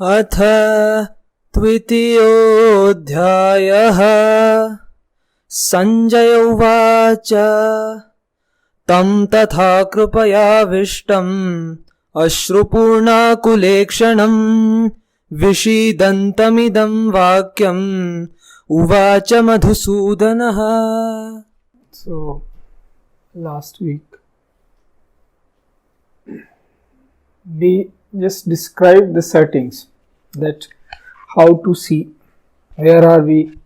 अथ द्वितीयोऽध्यायः। सञ्जय उवाच तं तथा कृपयाविष्टम् अश्रुपूर्णाकुलेक्षणम् विषीदन्तमिदं वाक्यम् उवाच मधुसूदनः। So last week we just described the settings, that how to see, where are we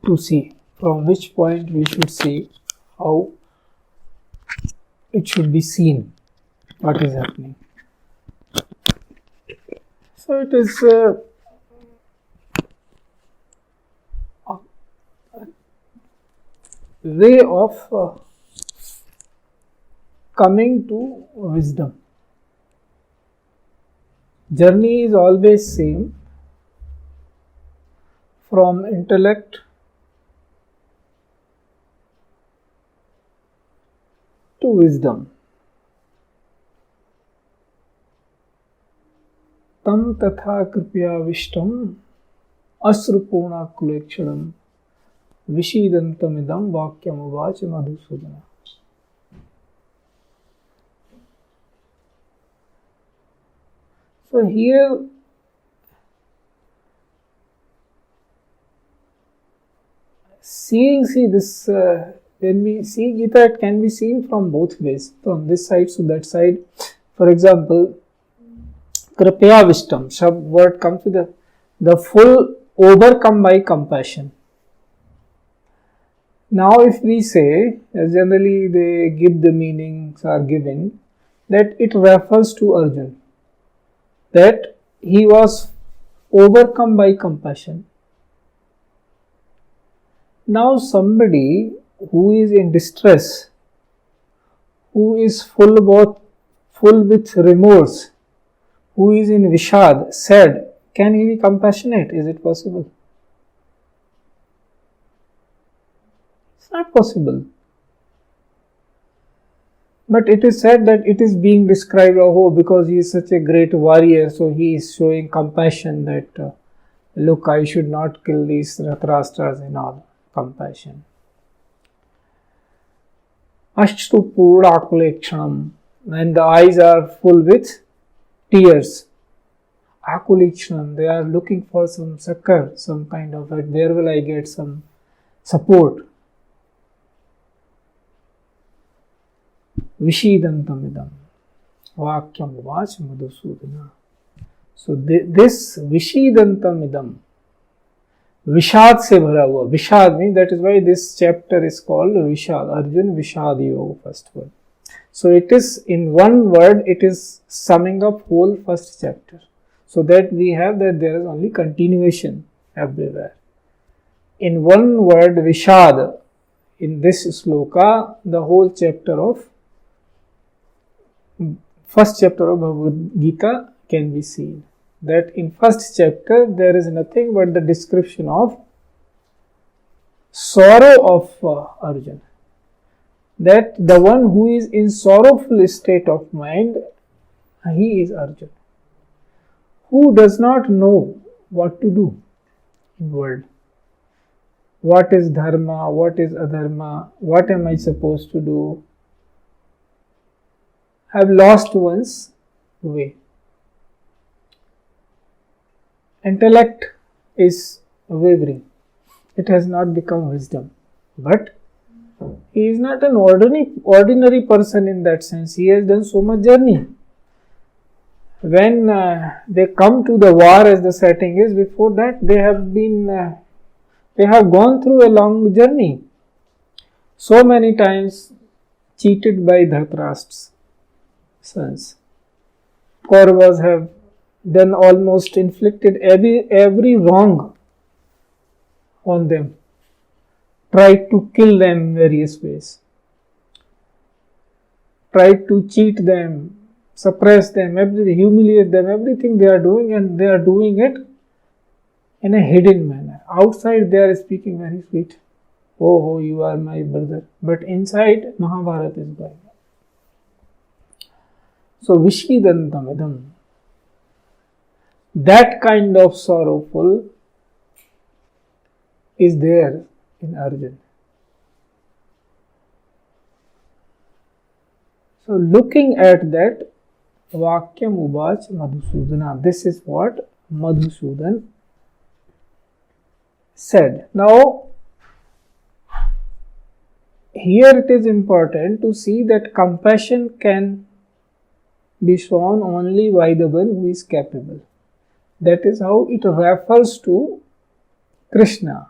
to see, from which point we should see, how it should be seen, what is happening. So it is a way of coming to wisdom. Journey is always same, from intellect to wisdom. Tam tatha kripyavistam asrupunakulekshanam vishidantamidam vakyam uvacha madhusudana. So here when we see Gita, it can be seen from both ways, from this side to that side. For example, Kripyavistam, word comes with the full overcome by compassion. Now if we say, as generally they give the meanings are given, that it refers to Arjuna, that he was overcome by compassion. Now somebody who is in distress, who is full with remorse, who is in vishad, sad, can he be compassionate? Is it possible? It's not possible. But it is said that it is being described, because he is such a great warrior, so he is showing compassion that, look, I should not kill these Dhritarashtra's and all. Compassion. Ashtrupurakulekshanam, when the eyes are full with tears. Akulekshanam, they are looking for some succor, some kind of, where will I get some support. Vishidantamidam vakyam uvacha madhusudana. So this Vishidantamidam, Vishad se bhara hua. Vishad means, that is why this chapter is called Vishad. Arjun Vishad Yoga, first word. So it is in one word, it is summing up whole first chapter. So that we have that there is only continuation everywhere. In one word, Vishad, in this sloka, the whole chapter of first chapter of Bhagavad Gita can be seen. That in first chapter there is nothing but the description of sorrow of Arjuna. That the one who is in sorrowful state of mind, he is Arjuna, who does not know what to do in world. What is dharma, what is adharma, what am I supposed to do? Have lost one's way. Intellect is wavering. It has not become wisdom. But he is not an ordinary person in that sense. He has done so much journey. When they come to the war, as the setting is, before that they have gone through a long journey. So many times cheated by Dhritarashtra's sons. Kauravas have done almost inflicted every wrong on them, tried to kill them in various ways, tried to cheat them, suppress them, humiliate them, everything they are doing, and they are doing it in a hidden manner. Outside they are speaking very sweet. Oh, you are my brother. But inside Mahabharata is going on. So Vishidantam idam. That kind of sorrowful is there in Arjuna. So looking at that, Vakyam Ubach Madhusudana. This is what Madhusudan said. Now, here it is important to see that compassion can be shown only by the one who is capable. That is how it refers to Krishna,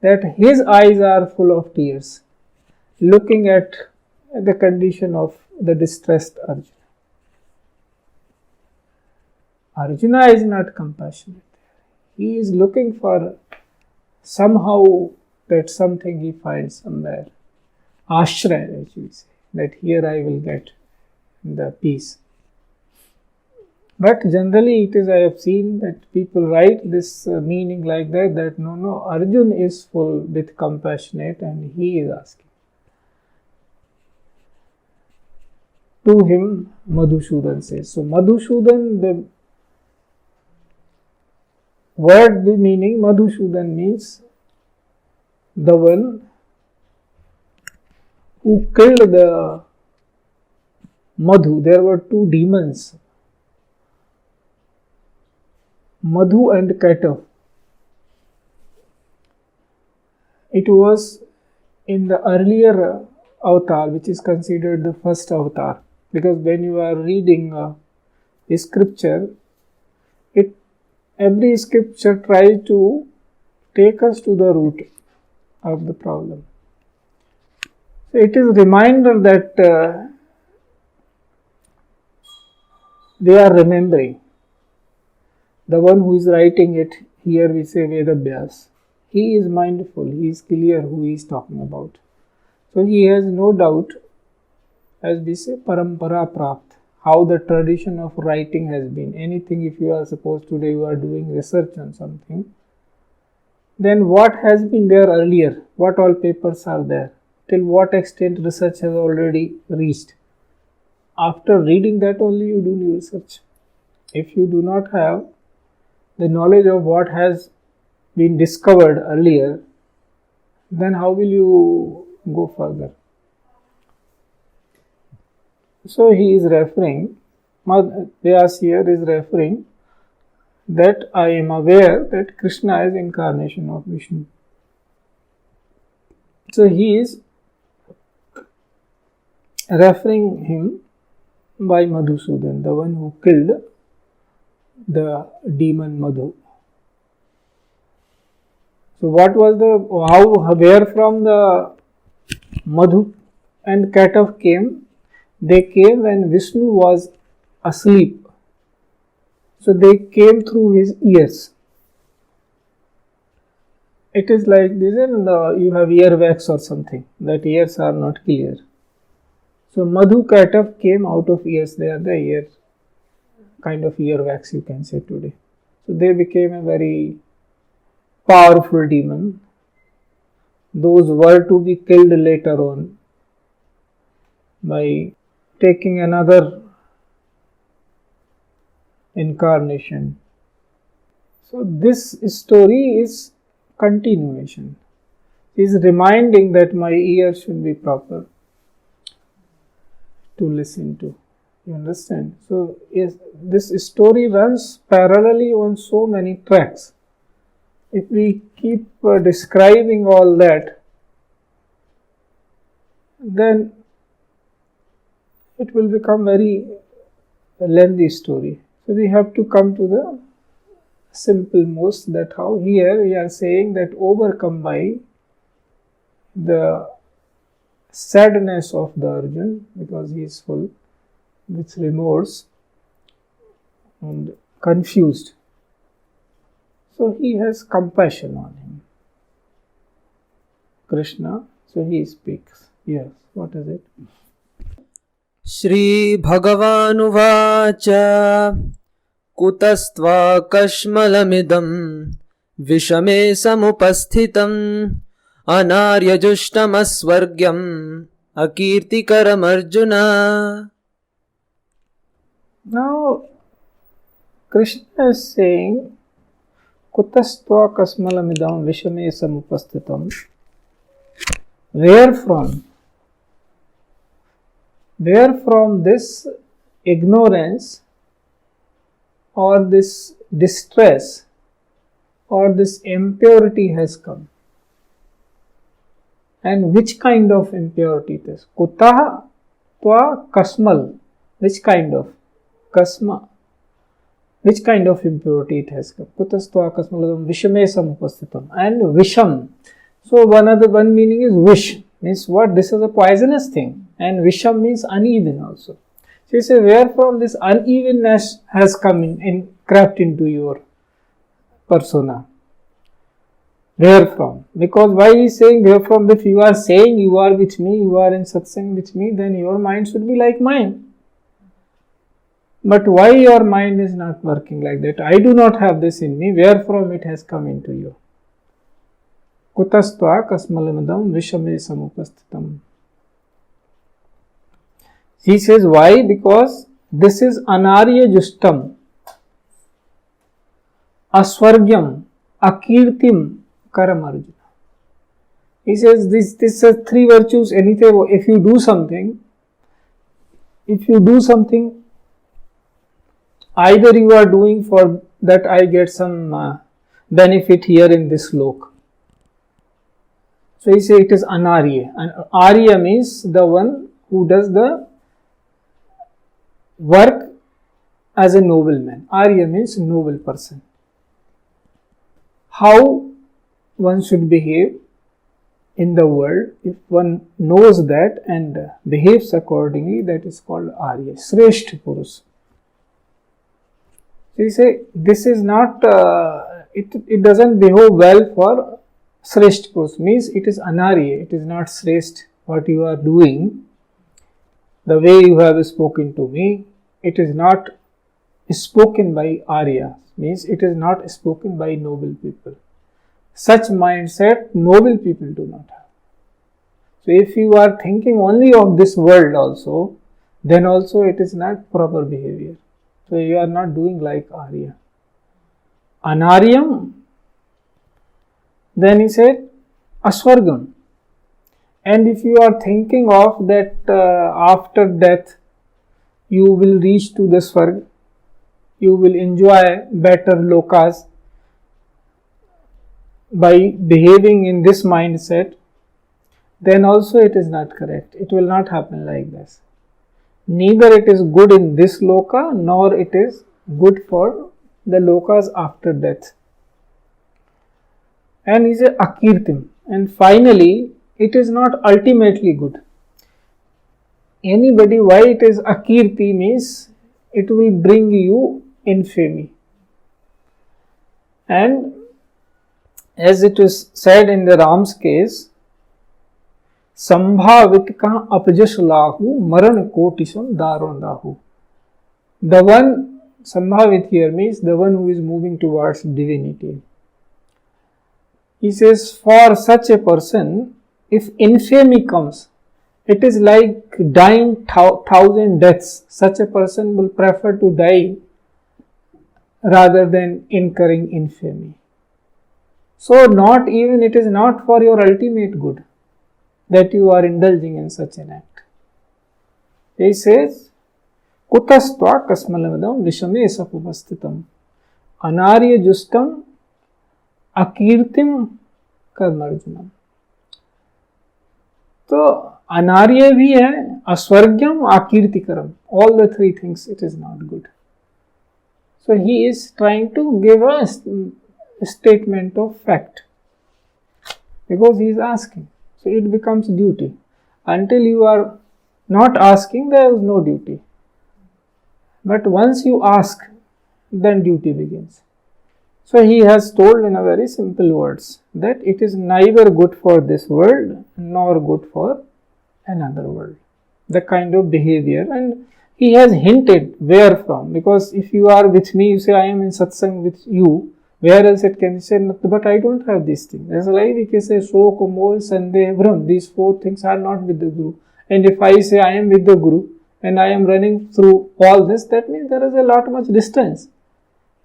that his eyes are full of tears, looking at the condition of the distressed Arjuna. Arjuna is not compassionate. He is looking for somehow that something he finds somewhere. Ashraya, as we say, that here I will get the peace. But generally it is, I have seen that people write this meaning like that no, Arjun is full with compassionate and he is asking. To him, Madhusudan says. So Madhusudan, the word meaning Madhusudan means the one who killed the Madhu. There were two demons, Madhu and Katav. It was in the earlier avatar, which is considered the first avatar, because when you are reading a scripture, every scripture tries to take us to the root of the problem. So it is a reminder that they are remembering. The one who is writing it, here we say Vedavyas, he is mindful, he is clear who he is talking about. So he has no doubt, as we say, parampara prapt, how the tradition of writing has been. Anything, if you are supposed today you are doing research on something, then what has been there earlier, what all papers are there, till what extent research has already reached. After reading that only you do new research. If you do not have the knowledge of what has been discovered earlier, then how will you go further? So he is referring, Vyas here is referring that I am aware that Krishna is incarnation of Vishnu. So he is referring him by Madhusudan, the one who killed the demon Madhu. So what was where from the Madhu and Katav came? They came when Vishnu was asleep. So they came through his ears. It is like this, and you have earwax or something, that ears are not clear. So Madhu Katav came out of ears. They are the ear, kind of earwax you can say today. So they became a very powerful demon. Those were to be killed later on by taking another incarnation. So this story is continuation. He is reminding that my ears should be proper to listen to. You understand? So this story runs parallelly on so many tracks. If we keep describing all that, then it will become very lengthy story. So we have to come to the simple most, that how here we are saying that overcome by the sadness of the Arjun, because he is full with remorse and confused. So he has compassion on him. Krishna, so he speaks. Yes, what is it? श्रीभगवानुवाच कुतस्त्वाकश्मलमिदं विषमे समुपस्थितम् अनार्यजुष्टमस्वर्ग्यम् अकीर्तिकरमर्जुन. Now, Krishna is saying, Kutastva kasmalamidam vishame samupastitam. Where from this ignorance or this distress or this impurity has come? And which kind of impurity it is? Kutaha tva kasmal. Which kind of? Kasma. Which kind of impurity it has come? Kutastva kasmaladam vishame samupastitam. And visham. So one meaning is wish. Means what? This is a poisonous thing. And visham means uneven also. So you say, where from this unevenness has come in crept into your persona? Where from? Because why he is saying where from? If you are saying you are with me, you are in satsang with me, then your mind should be like mine. But why your mind is not working like that? I do not have this in me. Where from it has come into you? Kutastva kasmalamadam vishame samupastitam. He says why? Because this is anarya justam, aswargyam, akirtim karam Arjuna. He says this are three virtues. Anything, if you do something, either you are doing for that I get some benefit here in this lok. So he says it is anarya. And arya means the one who does the work as a nobleman. Arya means noble person. How one should behave in the world, if one knows that and behaves accordingly, that is called Arya, Shreshth Purus. So you say this is not, it doesn't behave well for Shreshth Purus, means it is Anarya, it is not Shreshth what you are doing. The way you have spoken to me, it is not spoken by Arya, means it is not spoken by noble people. Such mindset noble people do not have. So if you are thinking only of this world also, then also it is not proper behavior. So you are not doing like Arya. Anaryam, then he said aswargam. And if you are thinking of that after death you will reach to the Swarg, you will enjoy better lokas by behaving in this mindset, then also it is not correct. It will not happen like this. Neither it is good in this loka, nor it is good for the lokas after death. And he said akirtim. And finally, it is not ultimately good. Anybody, why it is akirti means it will bring you infamy. And as it is said in the Ram's case, Sambhavit ka apjash lahu maran kotisam daron dahu. The one, Sambhavit here means the one who is moving towards divinity. He says, for such a person, if infamy comes, it is like dying 1,000 deaths. Such a person will prefer to die rather than incurring infamy. So not even, it is not for your ultimate good that you are indulging in such an act. He says, Kutastva kasmalamadam vishame sapupastitam anarya justam akirtim karmarjunam. So anarya bhi hai, aswargyam, akirtikaram. All the three things, it is not good. So he is trying to give a statement of fact because he is asking. So it becomes duty. Until you are not asking, there is no duty. But once you ask, then duty begins. So he has told in a very simple words that it is neither good for this world nor good for another world. the kind of behavior, and he has hinted where from, because if you are with me, you say I am in satsang with you, where else it can say, but I don't have these things. That's why we can say Shok, Moh, Sandeh, Brahm, these four things are not with the Guru. And if I say I am with the Guru and I am running through all this, that means there is a lot much distance.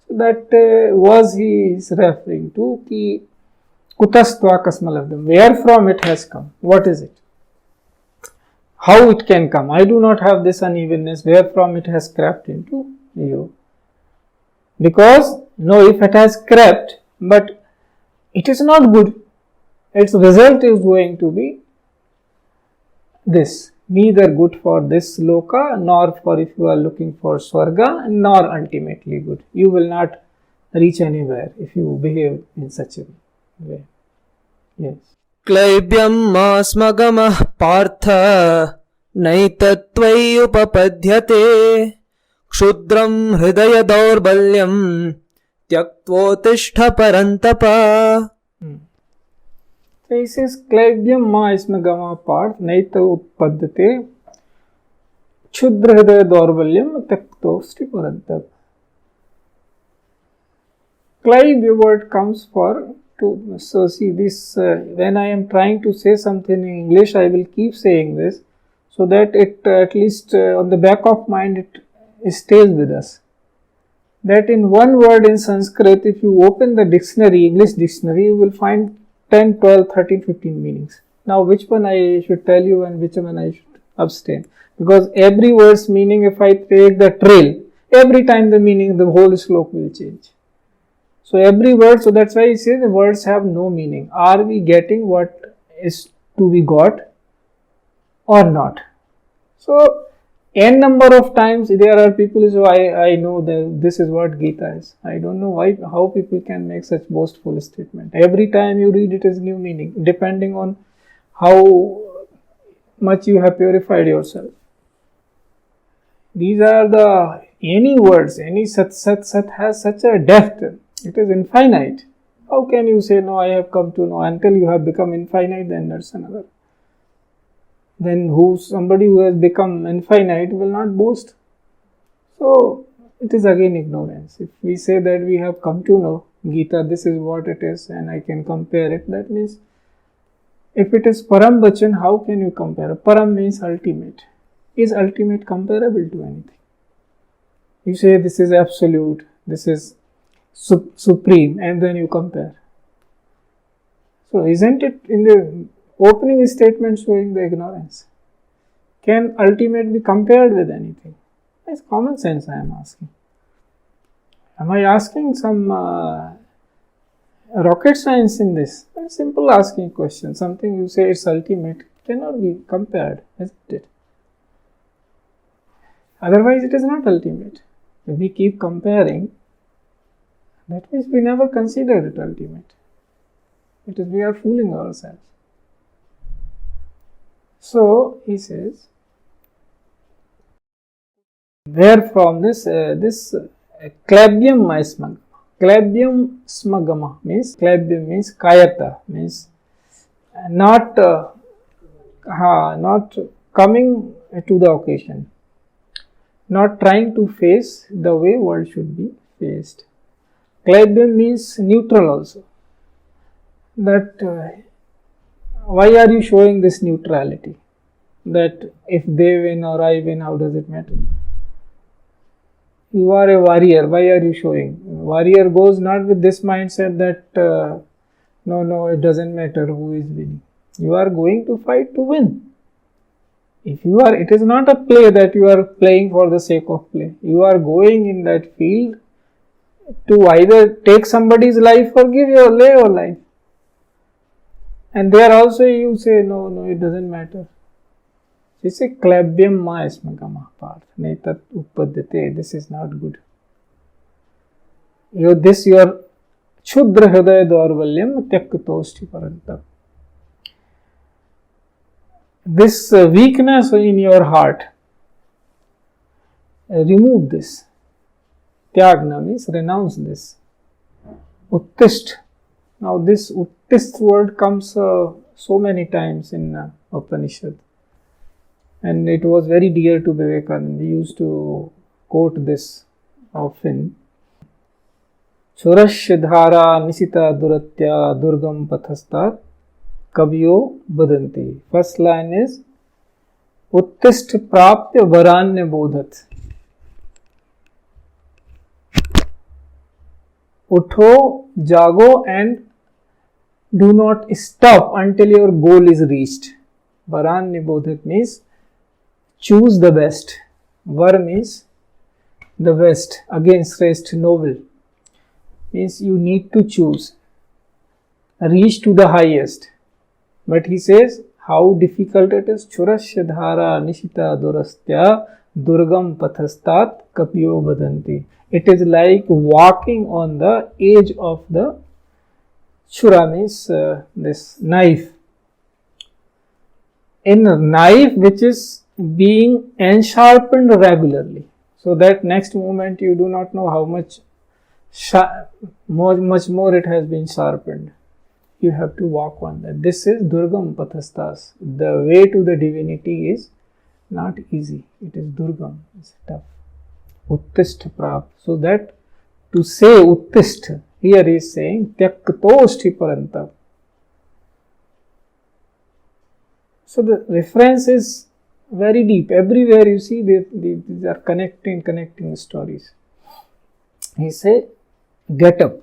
So that was he is referring to ki kutastva kasmalabdam, where from it has come, what is it? How it can come? I do not have this unevenness, where from it has crept into you. Because, no, if it has crept, but it is not good, its result is going to be this, neither good for this loka, nor for if you are looking for swarga, nor ultimately good. You will not reach anywhere if you behave in such a way. Yes. क्लैब्यं मास्मगमः Partha नैतत्त्वय्युपपद्यते क्षुद्रं हृदय दौर्बल्यं त्यक्त्वोत्तिष्ठ परन्तप. So he says, Klaibyam ma ismagama part naita utpaddate क्षुद्र हृदय दौर्बल्यम त्यक्तोस्ति परन्तप. Clive, the word comes for to. So see this, when I am trying to say something in English, I will keep saying this, so that it at least on the back of mind it stays with us. That in one word in Sanskrit, if you open the dictionary, English dictionary, you will find 10, 12, 13, 15 meanings. Now which one I should tell you and which one I should abstain? Because every word's meaning, if I take the trail, every time the meaning, the whole slok will change. So every word, so that's why he says the words have no meaning. Are we getting what is to be got or not? So n number of times there are people who I know that this is what Gita is. I don't know why, how people can make such boastful statement. Every time you read it is new meaning, depending on how much you have purified yourself. These are the, any words, any sat has such a depth. It is infinite. How can you say, no, I have come to know? Until you have become infinite, then that's another. Then somebody who has become infinite will not boast. So it is again ignorance. If we say that we have come to know Gita, this is what it is, and I can compare it, that means if it is Param Bachan, how can you compare? Param means ultimate. Is ultimate comparable to anything? You say this is absolute, this is supreme, and then you compare. So isn't it in the opening statement showing the ignorance? Can ultimate be compared with anything? It's common sense I am asking. Am I asking some rocket science in this? A simple asking question. Something you say it's ultimate cannot be compared, isn't it? Otherwise it is not ultimate. If we keep comparing, that means we never considered it ultimate. It is we are fooling ourselves. So he says, where from this Klaibyam smagama. Klaibyam smagama means, Klaibyam means kayata, means not coming to the occasion, not trying to face the way world should be faced. Klaibyam means neutral also. That why are you showing this neutrality? That if they win or I win, how does it matter? You are a warrior, why are you showing? Warrior goes not with this mindset that no, it doesn't matter who is winning. You are going to fight to win. If you are, it is not a play that you are playing for the sake of play. You are going in that field to either take somebody's life or lay your life. And there also you say, no, it doesn't matter. You say, Klaibyam ma ismagama part. Naitat uppaddate. This is not good. Your Kshudra hridaya daurbalyam tyakttosti parantap. This weakness in your heart, remove this. Tyagna means renounce this. Uttist. Now this uttist word comes so many times in Upanishad. and it was very dear to Vivekananda. He used to quote this often. Churasya dhara nisita duratya durgam pathastat kabyo badanti. First line is Uttist prapya varanya bodhat. Utho, jago and do not stop until your goal is reached. Varanya bodhat means choose the best. Var means the best. Again, shrestha, noble. Means you need to choose. Reach to the highest. But he says how difficult it is. Churasya dhara nishita durastya durgam pathastat kapyo badanti. It is like walking on the edge of the chura, means this knife. In a knife which is being ensharpened regularly, so that next moment you do not know how much more it has been sharpened. You have to walk on that. This is Durgam Pathastas. The way to the divinity is not easy. It is Durgam. It's tough. Uttist prap. So that to say Uttist, here he is saying Tyaktosthi Parantap. So the reference is very deep. Everywhere you see these are connecting stories. He say, get up.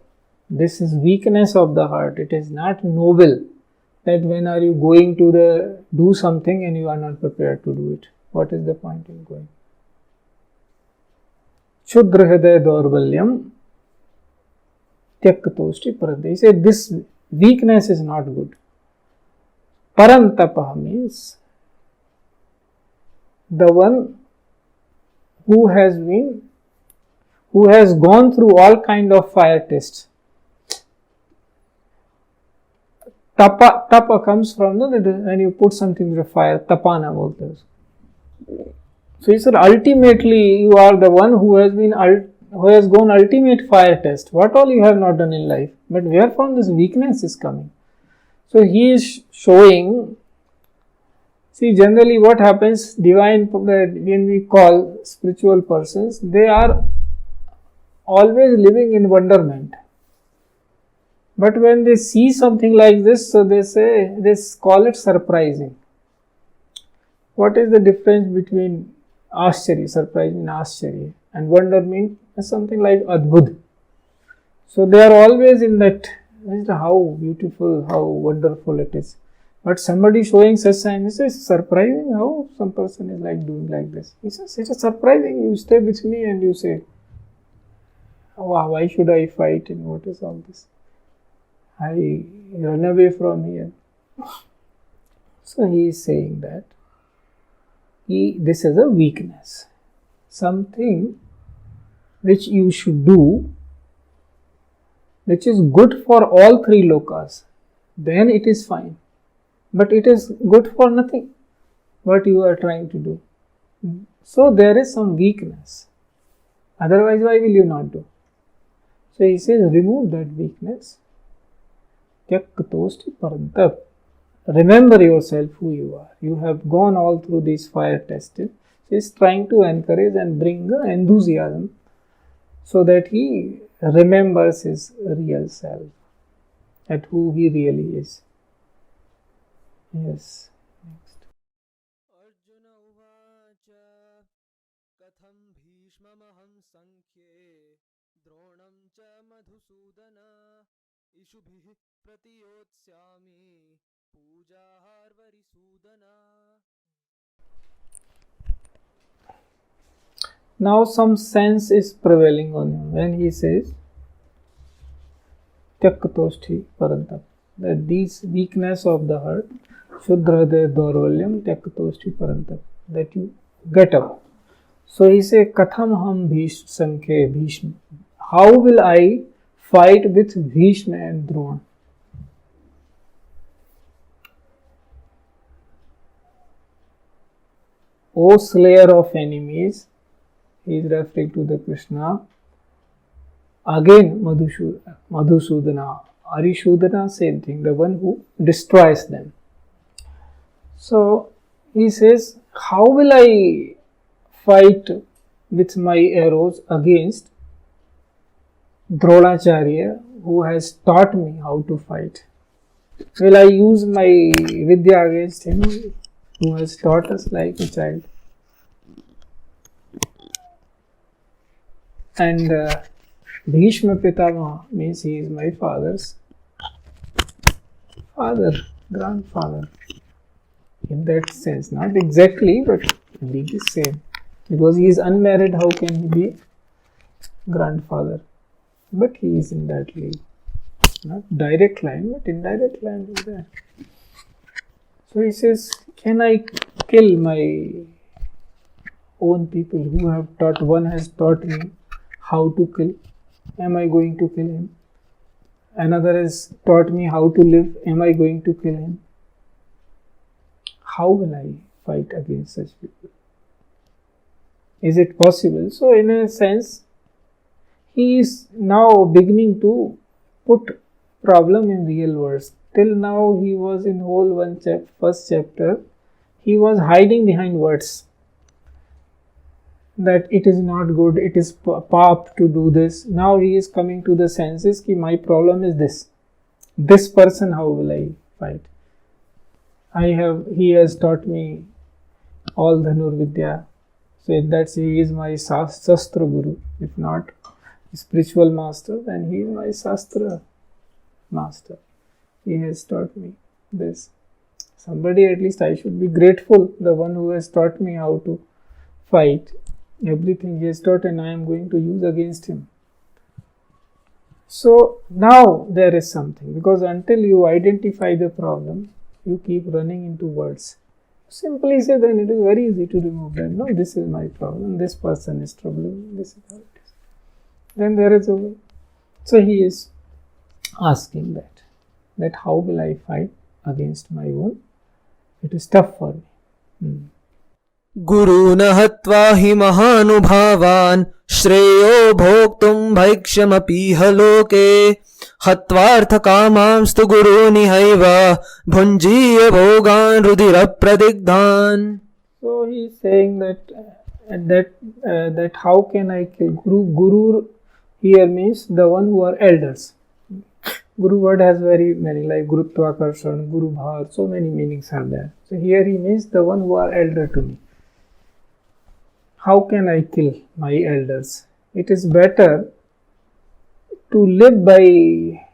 This is weakness of the heart. It is not noble that when are you going to do something and you are not prepared to do it. What is the point in going? Shudra hridaya daurbalyam tyaktosthi parantapa. He said this weakness is not good. Parantapa means the one who has gone through all kind of fire tests. Tapa comes from when you put something in the fire, tapana bolte hai. So he said ultimately you are the one who has gone ultimate fire test. What all you have not done in life, but where from this weakness is coming? So he is showing. See, generally what happens, when we call spiritual persons, they are always living in wonderment. But when they see something like this, so they call it surprising. What is the difference between Ashcharya, surprising, Ashcharya, and wonder means something like Adbhut. So they are always in that, how beautiful, how wonderful it is. But somebody showing such signs, it's surprising how some person is like doing like this. He says, it's surprising, you stay with me and you say, wow, why should I fight and what is all this? I run away from here. So he is saying that this is a weakness. Something which you should do, which is good for all three lokas, then it is fine. But it is good for nothing, what you are trying to do. So there is some weakness. Otherwise, why will you not do? So he says, remove that weakness. Tyaktosthi parantap. Remember yourself who you are. You have gone all through these fire tests. He is trying to encourage and bring enthusiasm so that he remembers his real self, at who he really is. Yes. Next. Arjuna uvacha katham bhishmamaham sankhye dronam cha madhusudana ishubhih pratiyotsyami pujahar varisudana. Now some sense is prevailing on him when he says Tyaktosthi parantap, that these weakness of the heart, Shudra hridaya daurvalyam Tyaktosthi parantap, that you get up. So he says, Katham ham Bhishma, how will I fight with Bhishma and Drona? O slayer of enemies, he is referring to the Krishna. Again Madhusudana, Arishudana, same thing, the one who destroys them. So he says, how will I fight with my arrows against Dronacharya, who has taught me how to fight? Will I use my Vidya against him, who has taught us like a child? And Bhishma Pitamaha means he is my father's father, grandfather. In that sense, not exactly, but indeed the same. Because he is unmarried, how can he be grandfather? But he is in that league. Not direct line, but indirect line is there. So he says, can I kill my own people who have taught, one has taught me how to kill? Am I going to kill him? Another has taught me how to live. Am I going to kill him? How will I fight against such people? Is it possible? So in a sense, he is now beginning to put problem in real words. Till now he was in whole first chapter, he was hiding behind words. That it is not good, it is pap to do this. Now he is coming to the senses that my problem is this. This person, how will I fight? He has taught me all Dhanur Vidya. So that he is my Shastra Guru. If not spiritual master, then he is my Shastra master. He has taught me this. Somebody, at least I should be grateful, the one who has taught me how to fight. Everything he has taught, and I am going to use against him. So now there is something, because until you identify the problem, you keep running into words. Simply say, then it is very easy to remove that. No, this is my problem, this person is troubling, this is how it is. Then there is a way. So he is asking that how will I fight against my own? It is tough for me. गुरून् हत्वा हि महानुभावान् श्रेयो भोक्तुम् भैक्ष्यमपीह लोके हत्वार्थकामांस्तु गुरूनिहैव भुञ्जीय भोगान् रुधिरप्रदिग्धान्. So he is saying that how can I kill Guru here means the one who are elders. Guru word has very many, like Gurutvakarsan, Guru Bhar, so many meanings are there. So here he means the one who are elder to me. How can I kill my elders? It is better to live by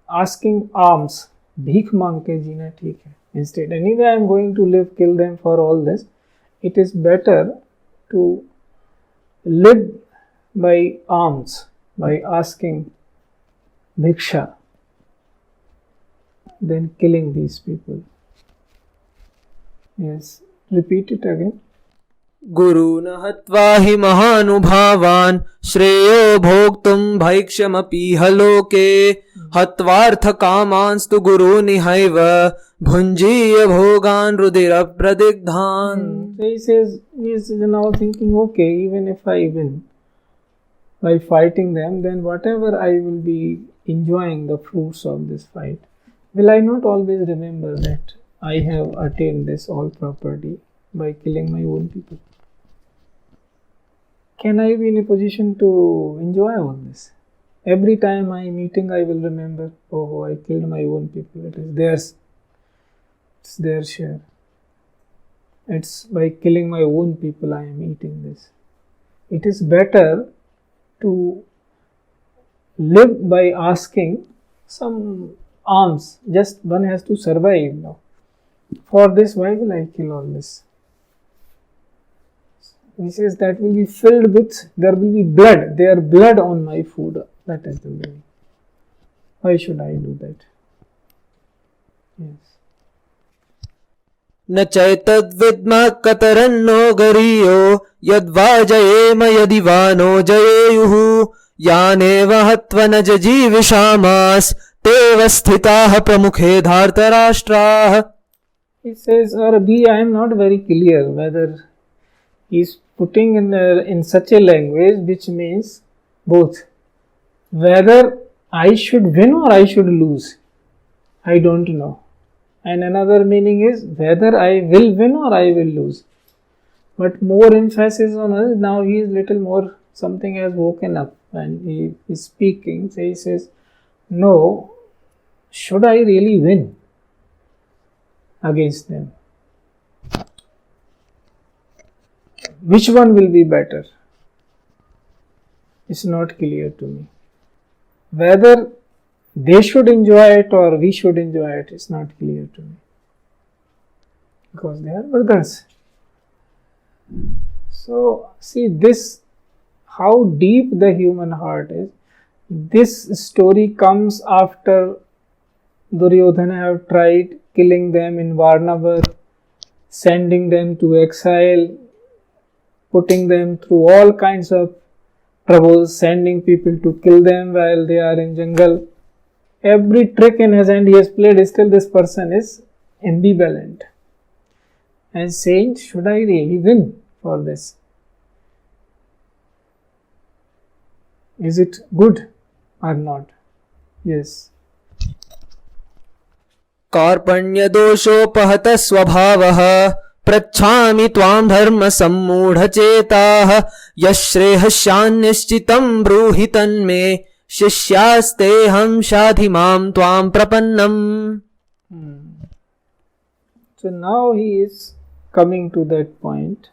asking alms. Bhik mang ke jeena theek hai. Instead, anyway I am going to kill them for all this. It is better to live by alms, by asking bhiksha, than killing these people. Yes, repeat it again. गुरून् हत्वा हि महानुभावान् श्रेयो भोक्तुम् भैक्ष्यमपीह लोके हत्वार्थकामांस्तु गुरूनिहैव भुञ्जीय भोगान् रुधिरप्रदिग्धान्. So he says, he is now thinking, okay, even if I win by fighting them, then whatever I will be enjoying the fruits of this fight, will I not always remember that I have attained this all property by killing my own people? Can I be in a position to enjoy all this? Every time I am eating, I will remember, oh, I killed my own people. It is theirs. It's their share. It's by killing my own people I am eating this. It is better to live by asking some alms. Just one has to survive now. For this, why will I kill all this? He says that will be filled with, there will be blood, their blood on my food. That is the meaning. Why should I do that? Yes. न चैतद्विद्मः कतरन्नो गरीयो यद्वा जयेम यदि वा no जयेयुः यानेव हत्वा न जजीविषामास् तेव स्थिताः प्रमुखे धार्तराष्ट्राः. He says, or B, I am not very clear whether he is putting in such a language which means both. Whether I should win or I should lose, I don't know. And another meaning is whether I will win or I will lose. but more emphasis on us. Now he is little more, something has woken up and he is speaking. So he says, no, should I really win against them? Which one will be better? It's not clear to me. Whether they should enjoy it or we should enjoy it is not clear to me. Because they are brothers. So, see this, how deep the human heart is. This story comes after Duryodhana have tried killing them in Varnavar, sending them to exile, putting them through all kinds of troubles, sending people to kill them while they are in jungle. Every trick in his hand he has played, still this person is ambivalent and saying, should I really win for this? Is it good or not? Yes. कार्पण्यदोषोपहत स्वभावः पृच्छामि त्वां धर्म सम्मूढचेताः यश्रेहस्यान्निश्चितं ब्रूहि तन्मे शिष्यास्तेऽहं शाधि मां त्वां प्रपन्नम्. So now he is coming to that point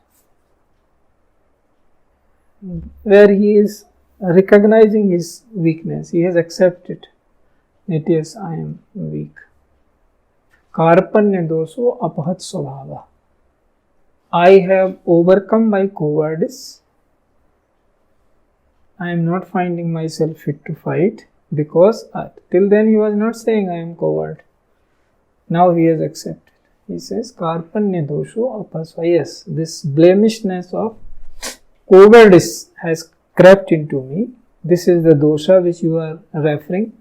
where he is recognizing his weakness. He has accepted that yes, I am weak. Karpanya doso apahat svabhava. I have overcome my cowardice. I am not finding myself fit to fight because till then he was not saying I am coward. Now he has accepted. He says, Karpanya dosho apasva. Yes, this blemishness of cowardice has crept into me. This is the dosha which you are referring.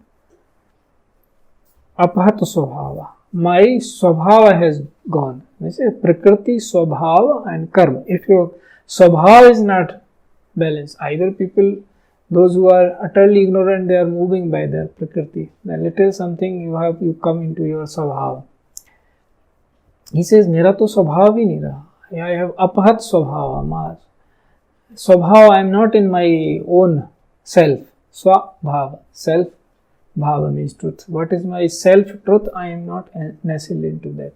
Apahat svabhava. My swabhava has gone. I say prakriti, swabhava and karma. If your swabhava is not balanced, either people, those who are utterly ignorant, they are moving by their prakriti. A little something you come into your swabhava. He says, Mera to swabhava hi nahi raha. I have apahat swabhava. Swabhava, I am not in my own self. Swabhava, self. Bhava means truth. What is my self-truth? I am not nestled into that.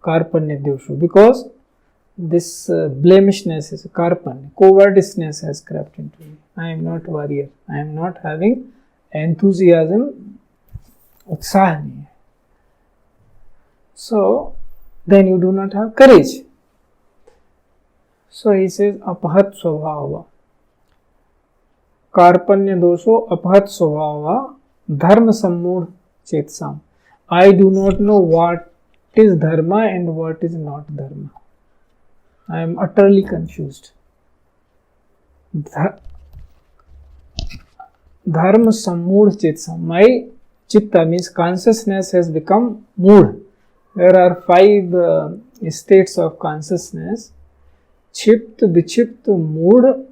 Karpanya dosho. Because this blemishness is karpanya. Cowardiceness has crept into me. I am not warrior. I am not having enthusiasm. Utsah nahi hai. So, then you do not have courage. So he says, apahat svabhava. Karpanya dosho apahat svabhava. Dharma sammud chetsam. I do not know what is dharma and what is not dharma. I am utterly confused. Dharma sammud chetsam. My chitta means consciousness has become mood. There are 5 states of consciousness. Chipta, vichipta, mood,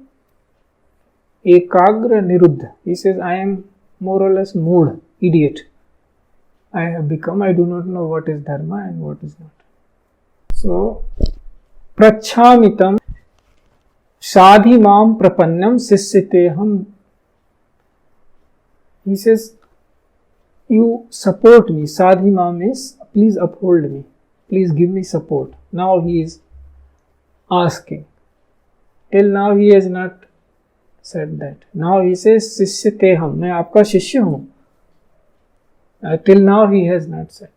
ekagra, niruddha. He says, I am more or less mood, idiot. I have become, I do not know what is dharma and what is not. So, prachamitam shadhi mam prapannam sisyateham. He says, you support me. Sadhi mam is, please uphold me. Please give me support. Now he is asking. Till now he has not said that. Now he says, Sisyateham, मैं आपका शिष्य हूँ. Till now he has not said.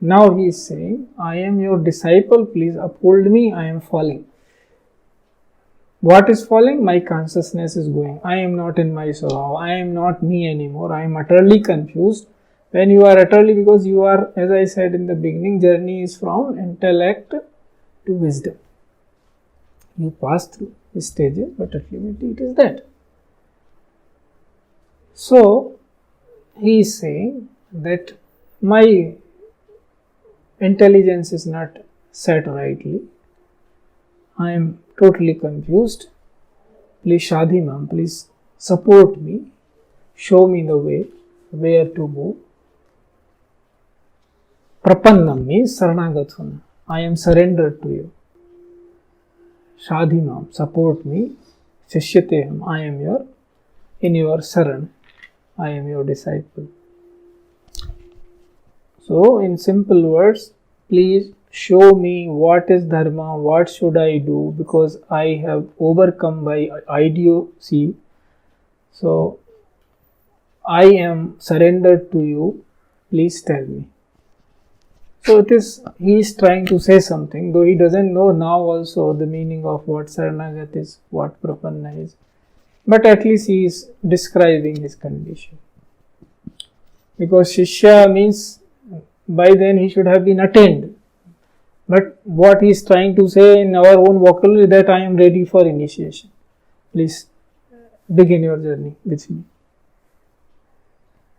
Now he is saying, I am your disciple, please uphold me, I am falling. What is falling? My consciousness is going. I am not in my soul. I am not me anymore. I am utterly confused. When you are utterly, because you are, as I said in the beginning, journey is from intellect to wisdom. You pass through stages, but ultimately it is that. So, he is saying that my intelligence is not set rightly. I am totally confused. Please Shadhi Mam, please support me, show me the way, where to go. Prapannam means Saranagat hona. I am surrendered to you. Shadhimam, support me. Shishyateham, I am in your saran. I am your disciple. So, in simple words, please show me what is dharma, what should I do, because I have overcome by idiocy. So, I am surrendered to you. Please tell me. So he is trying to say something, though he doesn't know now also the meaning of what Saranagat is, what Prapanna is. But at least he is describing his condition. Because Shishya means by then he should have been attained. But what he is trying to say in our own vocabulary, that I am ready for initiation. Please begin your journey with me.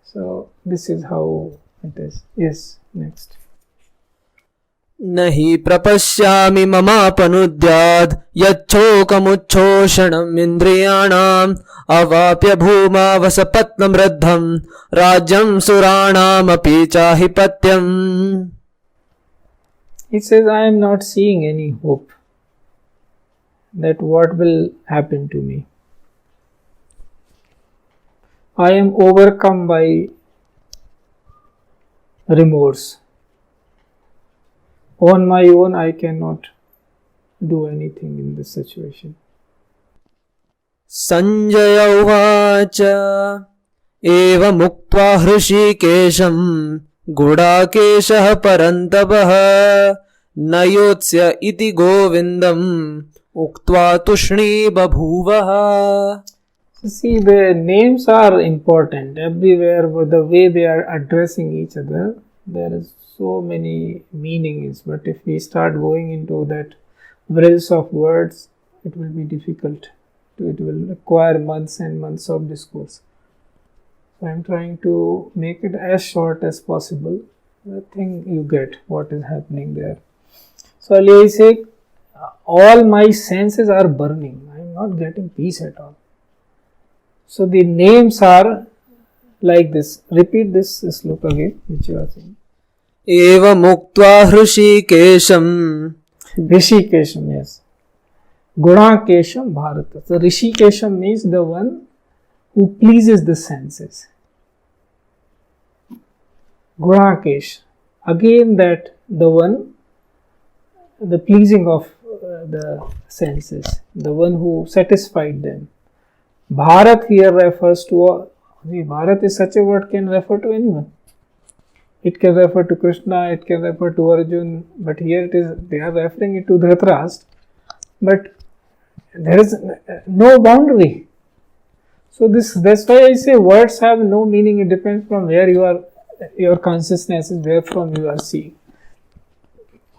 So this is how it is. Yes, next. न हि प्रपश्यामि ममापनुद्याद् यच्छोकमुच्छोषणम् इन्द्रियाणाम् अवाप्य भूमा वसपत्नमृद्धम् राज्यम् सुराणामपि चाहिपत्यम्. He says, I am not seeing any hope that what will happen to me. I am overcome by remorse. On my own, I cannot do anything in this situation. Sanjaya uvacha एवमुक्त्वा हृषीकेशम् गुडाकेशः परन्तपः न योत्स्य इति गोविन्दम् उक्त्वा तुष्णी बभूवः. So see, the names are important everywhere, but the way they are addressing each other, there is so many meanings. But if we start going into that wells of words, it will be difficult. It will require months and months of discourse. So I am trying to make it as short as possible. I think you get what is happening there. So Ali says, all my senses are burning. I am not getting peace at all. So the names are like this. Repeat this sloka again, which you are saying. एवमुक्त्वा हृषीकेशम्. Rishikesham, yes. Gunakesham Bharata. So Rishikesham means the one who pleases the senses. Gunakesh, again that the one, the pleasing of the senses, the one who satisfied them. Bharat here refers to, Bharat is such a word, can refer to anyone. It can refer to Krishna, it can refer to Arjun, but here it is, they are referring it to Dhritarashtra. But there is no boundary. So that's why I say words have no meaning. It depends from where your consciousness is, where from you are seeing.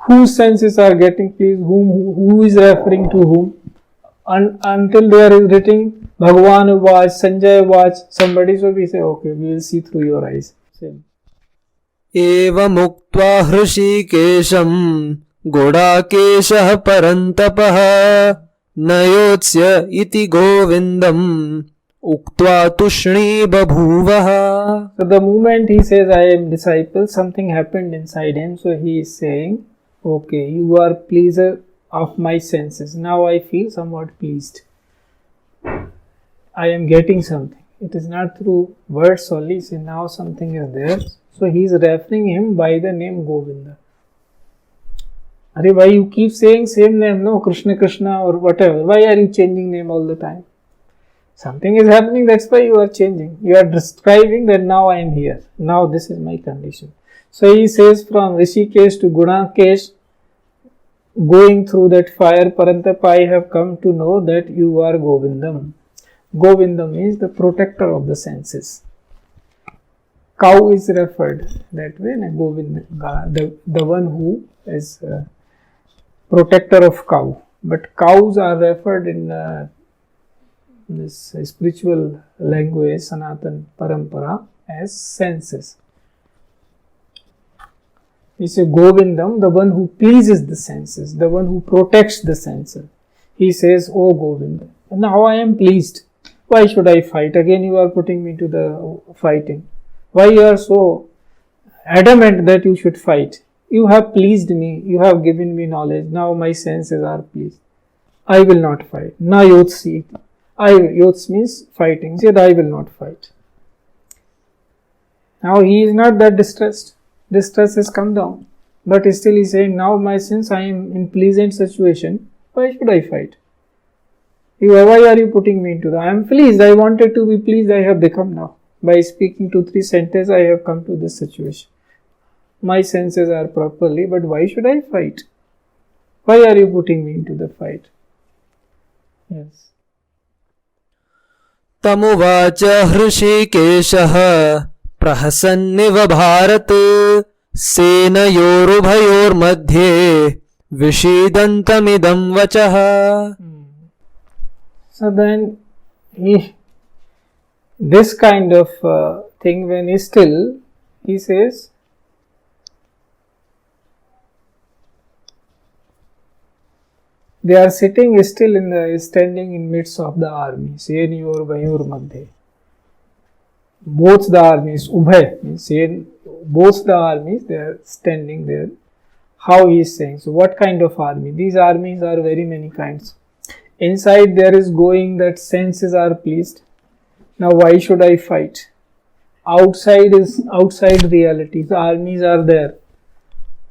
Whose senses are getting pleased, who is referring to whom. Until there is written Bhagavan watch, Sanjay watch, somebody, so we say, okay, we will see through your eyes. Same. एवमुक्त्वा हृषीकेशम् गुडाकेशः परन्तपः न योत्स्य इति गोविन्दम् उक्त्वा तुष्णी बभूवः. So the moment he says, I am disciple, something happened inside him. So he is saying, okay, you are pleaser of my senses. Now I feel somewhat pleased. I am getting something. It is not through words only. See, now something is there. So he is referring him by the name Govinda. Are, why you keep saying same name? No, Krishna Krishna or whatever. Why are you changing name all the time? Something is happening, that's why you are changing. You are describing that now I am here. Now this is my condition. So he says from Rishikesh to Gunakesh, going through that fire, Parantapa, I have come to know that you are Govindam. Govindam means the protector of the senses. Cow is referred that way, Govinda, the one who is protector of cow. But cows are referred in this spiritual language, Sanatan Parampara, as senses. He says Govindam, the one who pleases the senses, the one who protects the senses. He says, oh Govinda, now I am pleased. Why should I fight? Again you are putting me to the fighting. Why you are so adamant that you should fight? You have pleased me, you have given me knowledge, now my senses are pleased. I will not fight. Na yotsi. Yots means fighting. He said, I will not fight. Now he is not that distressed. Distress has come down. But still he is saying, now since I am in pleasant situation, why should I fight? Why are you putting me into that? I am pleased. I wanted to be pleased. I have become now. By speaking 2-3 sentences, I have come to this situation. My senses are properly, but why should I fight? Why are you putting me into the fight? Yes. तमुवाच हृषीकेशः प्रहसन्निव भारत सेनयोरुभयोर्मध्ये विषीदन्तमिदं वचः. So then, this kind of thing, when he still, he says, they are sitting still standing in midst of the army. Senyor Vayur Madhye. Both the armies, Ubhay, means both the armies, they are standing there. How he is saying? So what kind of army? These armies are very many kinds. Inside there is going that senses are pleased. Now why should I fight? Outside is outside reality. The armies are there.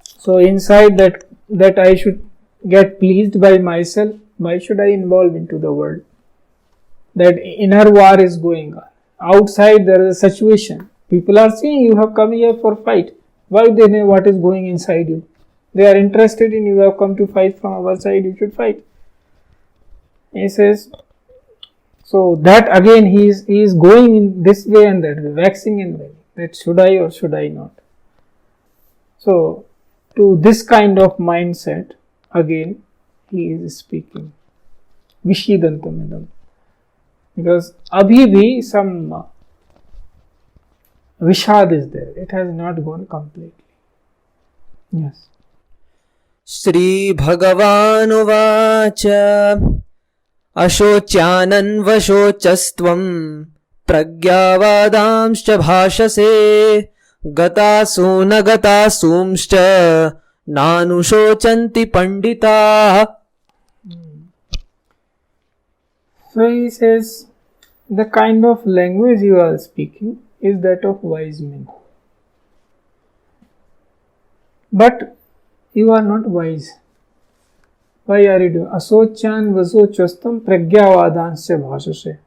So inside that I should get pleased by myself. Why should I involve into the world? That inner war is going on. Outside there is a situation. People are saying you have come here for fight. Why they know what is going inside you? They are interested in you have come to fight from our side. You should fight. He says, so that again he is going in this way and that way, waxing and waning. That should I or should I not? So to this kind of mindset, again he is speaking. Vishidantamidam. Because abhi bhi some vishad is there. It has not gone completely. Yes. Shri Bhagavan uvacha अशोच्यानन्वशोचस्त्वं प्रज्ञावादांश्च भाषसे गतासु न गतासूंश्च नानुशोचन्ति पंडिताः. So he says, the kind of language you are speaking is that of wise men. But you are not wise. Why are you doing? Asocyan vasochastam pragyavadansya bhashase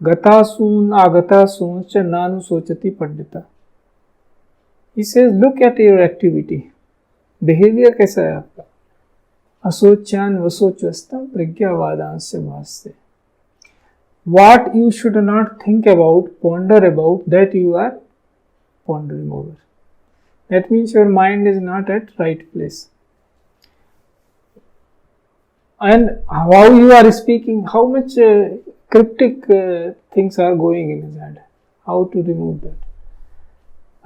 gatasun agatasun cha nanu sochati pandita. He says, look at your activity. Behavior kaisa hai aapka? Asocyan vasochastam pragyavadansya bhashase. What you should not think about, ponder about, that you are pondering over. That means your mind is not at right place. And how you are speaking, how much cryptic things are going in his head. How to remove that?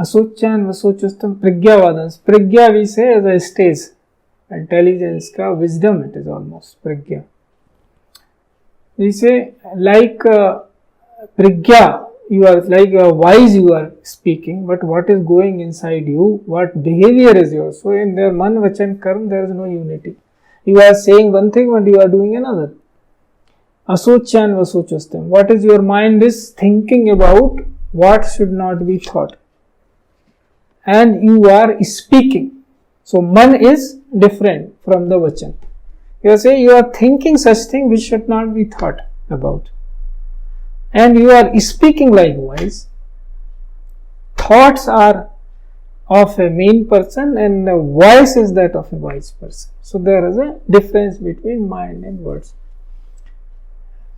Asocyan vasochastam pragyavadans. Pragya we say as a stage. Intelligence ka wisdom it is almost. Pragya. We say like pragya, you are like wise you are speaking, but what is going inside you, what behavior is yours. So in their man, vachan, karma, there is no unity. You are saying one thing but you are doing another. Asocyan vasochastam. What is your mind is thinking about what should not be thought. And you are speaking. So man is different from the vachan. You are saying you are thinking such thing which should not be thought about. And you are speaking likewise. Thoughts are of a mean person and the voice is that of a wise person. So there is a difference between mind and words.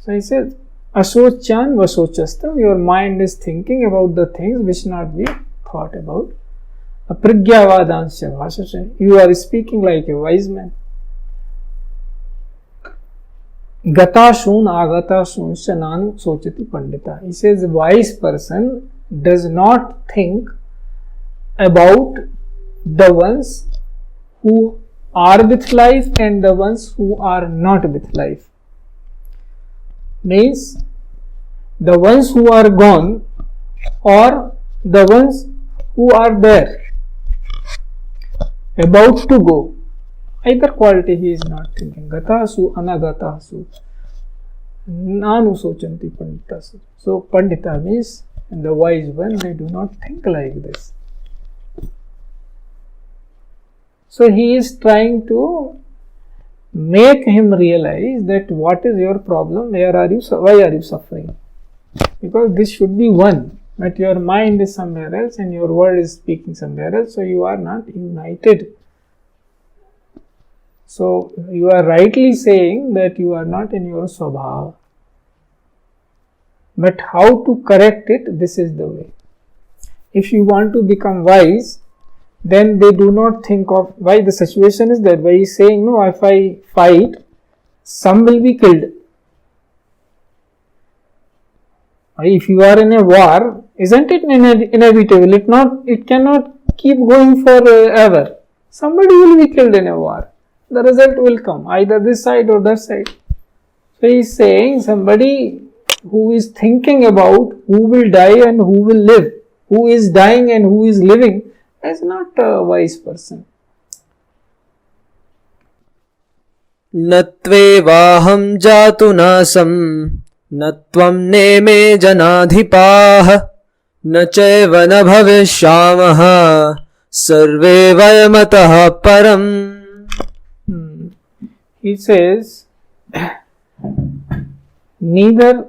So he says, Asocyan vasochastam, your mind is thinking about the things which not be thought about. Pragyavadansya bhashase, you are speaking like a wise man. Gatashun agatasun shananu sochati pandita. He says, a wise person does not think about the ones who are with life and the ones who are not with life. Means the ones who are gone or the ones who are there, about to go. Either quality he is not thinking. Gatasu anagatasu. Nanu sochanti panditasu. So Pandita means the wise one, they do not think like this. So he is trying to make him realize that what is your problem, why are you suffering? Because this should be one, but your mind is somewhere else and your word is speaking somewhere else, so you are not united. So you are rightly saying that you are not in your swabhava. But how to correct it, this is the way. If you want to become wise, then they do not think of why the situation is that why he is saying, no, if I fight, some will be killed. If you are in a war, isn't it inevitable? It cannot keep going forever. Somebody will be killed in a war. The result will come, either this side or that side. So he is saying somebody who is thinking about who will die and who will live, who is dying and who is living, is not a wise person. नत्वेवाहं जातु नासं न त्वं नेमे जनाधिपाः न चैव न भविष्यामः सर्वे वयमतः परम्. He says, neither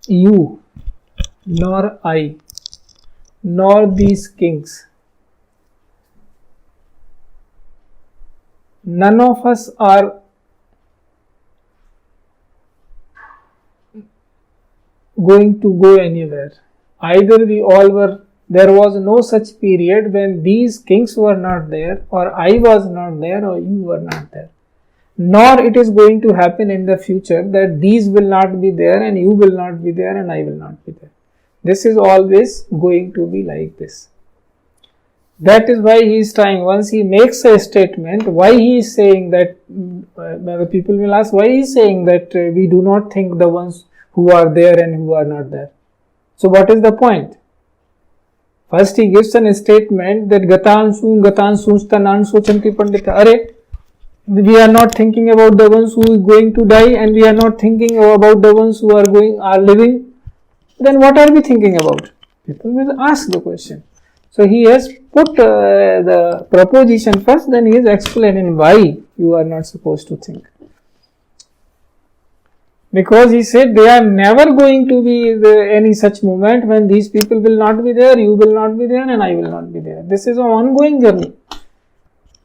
you nor I nor these kings, none of us are going to go anywhere. Either we all were, there was no such period when these kings were not there, or I was not there, or you were not there. Nor it is going to happen in the future that these will not be there and you will not be there and I will not be there. This is always going to be like this. That is why he is trying, once he makes a statement, why he is saying that, people will ask, why he is saying that we do not think the ones who are there and who are not there. So what is the point? First he gives an statement that gatan sunstanan sochanti pandita. We are not thinking about the ones who is going to die and we are not thinking about the ones who are living. Then what are we thinking about? People will ask the question. So he has put the proposition first, then he is explaining why you are not supposed to think. Because he said there are never going to be any such moment when these people will not be there, you will not be there and I will not be there. This is an ongoing journey.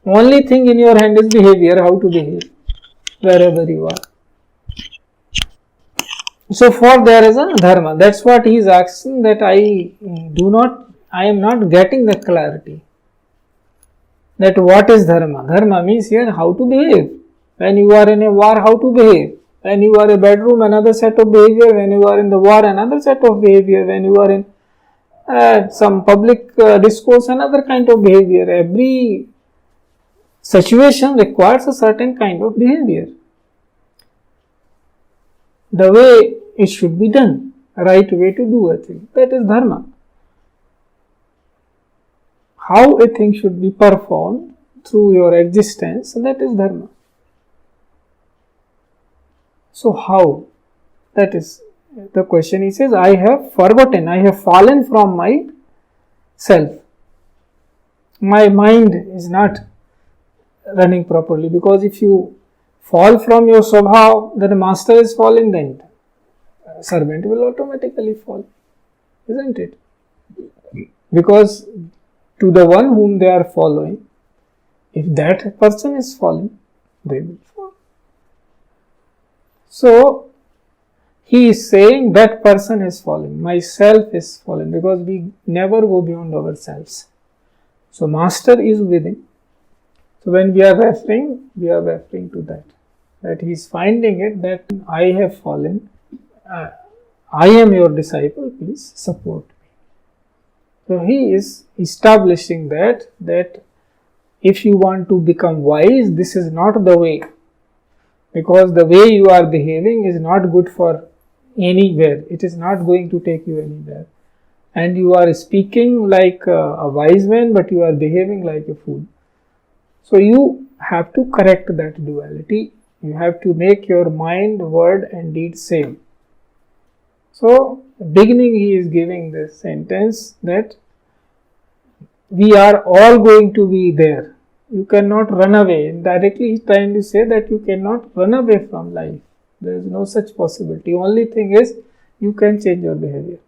Only thing in your hand is behavior, how to behave wherever you are. So for there is a dharma. That's what he is asking, that I am not getting the clarity. That what is dharma? Dharma means here how to behave. When you are in a war, how to behave. When you are in a bedroom, another set of behavior. When you are in the war, another set of behavior. When you are in some public discourse, another kind of behavior. Every situation requires a certain kind of behavior. The way it should be done, right way to do a thing, that is dharma. How a thing should be performed through your existence, that is dharma. So how? That is the question. He says, I have forgotten, I have fallen from my self. My mind is not running properly, because if you fall from your swabhava, then the master is falling, then servant will automatically fall, isn't it? Because to the one whom they are following, if that person is falling, they will fall. So he is saying that person is falling, myself is falling, because we never go beyond ourselves. So master is within. So when we are referring to that he is finding it, that I have fallen, I am your disciple, please support me. So he is establishing that if you want to become wise, this is not the way, because the way you are behaving is not good for anywhere. It is not going to take you anywhere. And you are speaking like a wise man, but you are behaving like a fool. So you have to correct that duality. You have to make your mind, word and deed same. So beginning he is giving this sentence that we are all going to be there. You cannot run away. Directly he is trying to say that you cannot run away from life. There is no such possibility. Only thing is you can change your behavior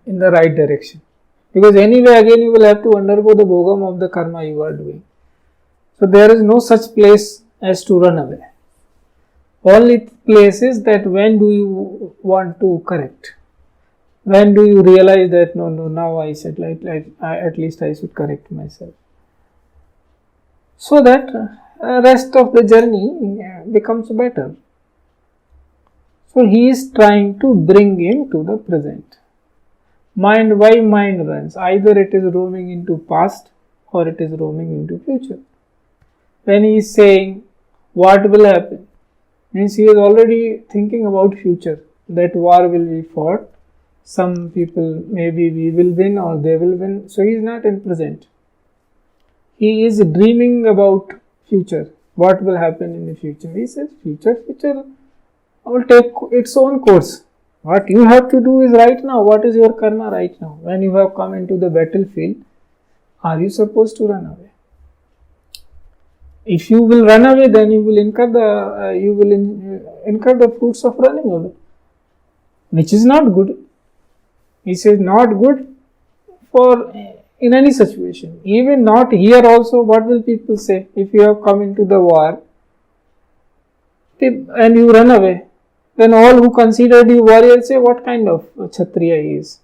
in the right direction. Because anyway again you will have to undergo the bhogam of the karma you are doing. So there is no such place as to run away. Only place is that when do you want to correct? When do you realize that no, now I said at least I should correct myself. So that rest of the journey becomes better. So he is trying to bring him to the present. Mind, why mind runs? Either it is roaming into past or it is roaming into future. When he is saying what will happen, means he is already thinking about future, that war will be fought, some people maybe we will win or they will win. So he is not in present. He is dreaming about future, what will happen in the future. He says future will take its own course. What you have to do is right now. What is your karma right now? When you have come into the battlefield, are you supposed to run away? If you will run away, then you will incur the fruits of running away, which is not good. He says not good for in any situation. Even not here also, what will people say if you have come into the war and you run away? Then all who considered you warrior say, what kind of Kshatriya he is,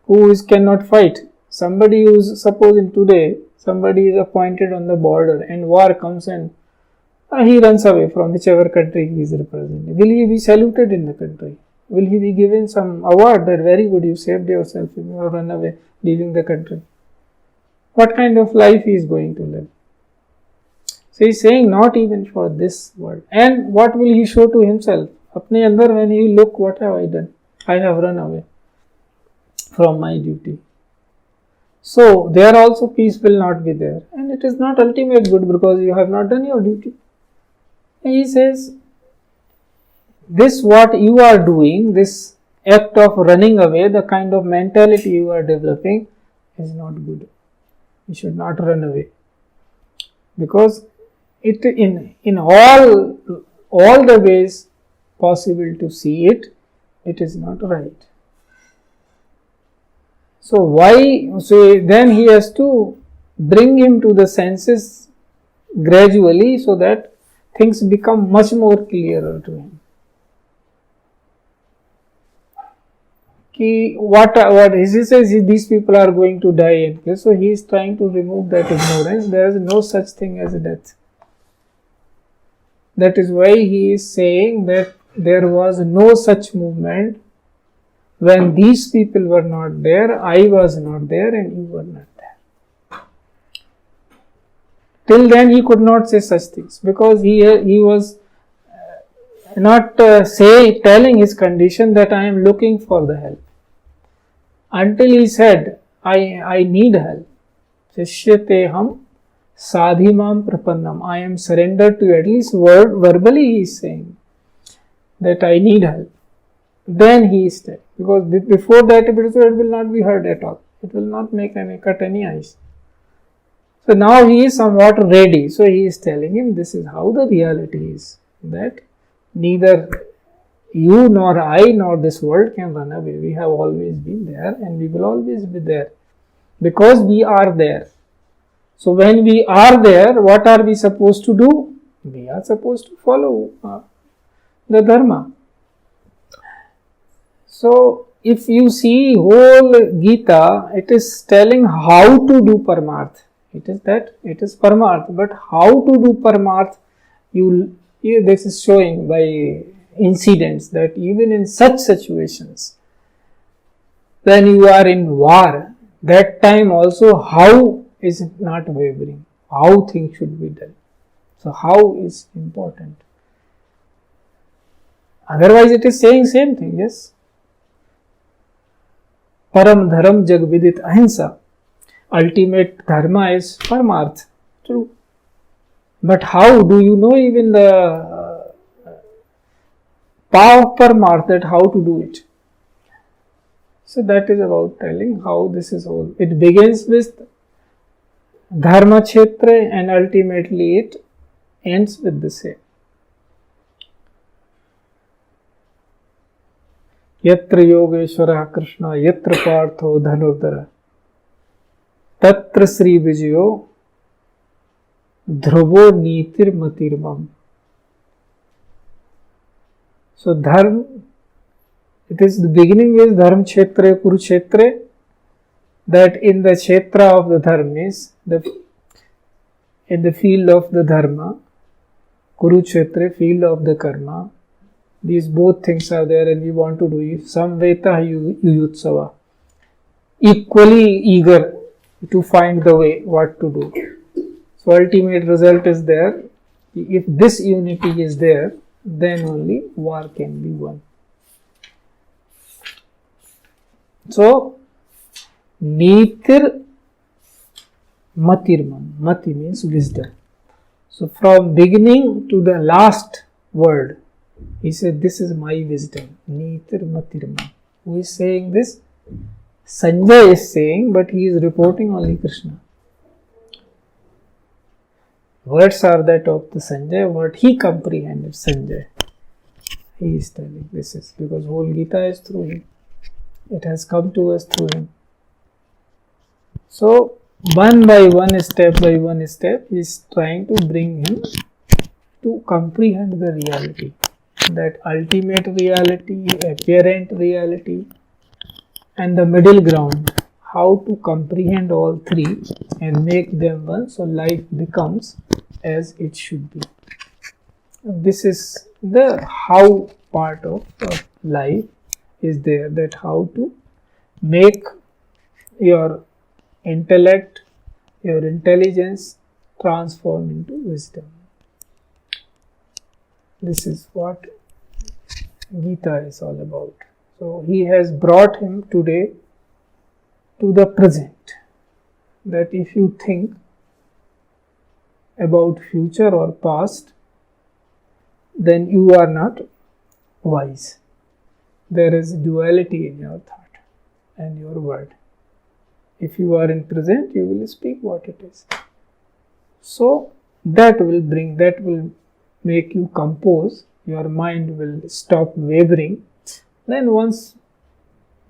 who cannot fight. Somebody who is, suppose in today, somebody is appointed on the border and war comes and he runs away from whichever country he is representing. Will he be saluted in the country? Will he be given some award that very good, you saved yourself, you have run away, leaving the country? What kind of life he is going to live? So he is saying not even for this world. And what will he show to himself? Apne andar, when he look, what have I done? I have run away from my duty. So there also peace will not be there, and it is not ultimate good because you have not done your duty. And he says, this what you are doing, this act of running away, the kind of mentality you are developing is not good. You should not run away, because it in all the ways possible to see it, it is not right. So why? So then he has to bring him to the senses gradually, so that things become much more clearer to him. What he says, these people are going to die, and so he is trying to remove that ignorance. There is no such thing as death. That is why he is saying that there was no such movement. When these people were not there, I was not there and you were not there. Till then he could not say such things, because he was not telling his condition that I am looking for the help. Until he said, I need help. Shishyateham sadhimam prapannam. I am surrendered to you. At least verbally he is saying that I need help. Then he is dead. Because before that it will not be heard at all. It will not cut any ice. So now he is somewhat ready. So he is telling him this is how the reality is. That neither you nor I nor this world can run away. We have always been there and we will always be there. Because we are there. So when we are there, what are we supposed to do? We are supposed to follow the dharma. So if you see whole Gita, it is telling how to do Paramarth. It is Paramarth, but how to do Paramarth, this is showing by incidents that even in such situations, when you are in war, that time also how is not wavering, how things should be done. So how is important. Otherwise it is saying same thing, yes. Param dharam jag vidit ahimsa. Ultimate dharma is Paramarth. true. But how do you know even the path of Paramarth, that how to do it? So that is about telling how this is all. It begins with Dharma Kshetra and ultimately it ends with the same. Yatra Yogeshwara Krishna, Yatra Partho Dhanurdara, Tatra Sri Vijayo, Dhruvo Nitir Matirmam. So Dharma, it is the beginning is Dharma Kshetra Kurukshetra, that in the Kshetra of the Dharma is in the field of the Dharma, Kurukshetra, field of the Karma. These both things are there, and we want to do Samveta Yuyutsava. Equally eager to find the way what to do. So ultimate result is there. If this unity is there, then only war can be won. So Nitir Matirmam. Mati means wisdom. So from beginning to the last word, he said, this is my wisdom. Nitir Matirmam. Who is saying this? Sanjay is saying, but he is reporting only Krishna. Words are that of the Sanjay, what he comprehended, Sanjay. He is telling this is because whole Gita is through him. It has come to us through him. So, one by one, step by one step, he is trying to bring him to comprehend the reality. That ultimate reality, apparent reality, and the middle ground. How to comprehend all three and make them one, so life becomes as it should be. This is the how part of life is there, that how to make your intellect, your intelligence transform into wisdom. This is what Gita is all about. So he has brought him today to the present, that if you think about future or past, then you are not wise. There is duality in your thought and your word. If you are in present, you will speak what it is. So that will make you compose, your mind will stop wavering. Then once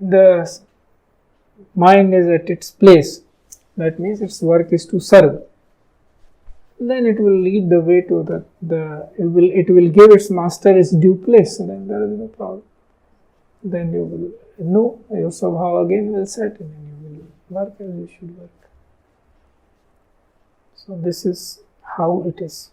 the mind is at its place, that means its work is to serve, then it will lead the way to it will give its master its due place, then there is no problem. Then you will know, your Swabhava again will set in and you will work as you should work. So this is how it is.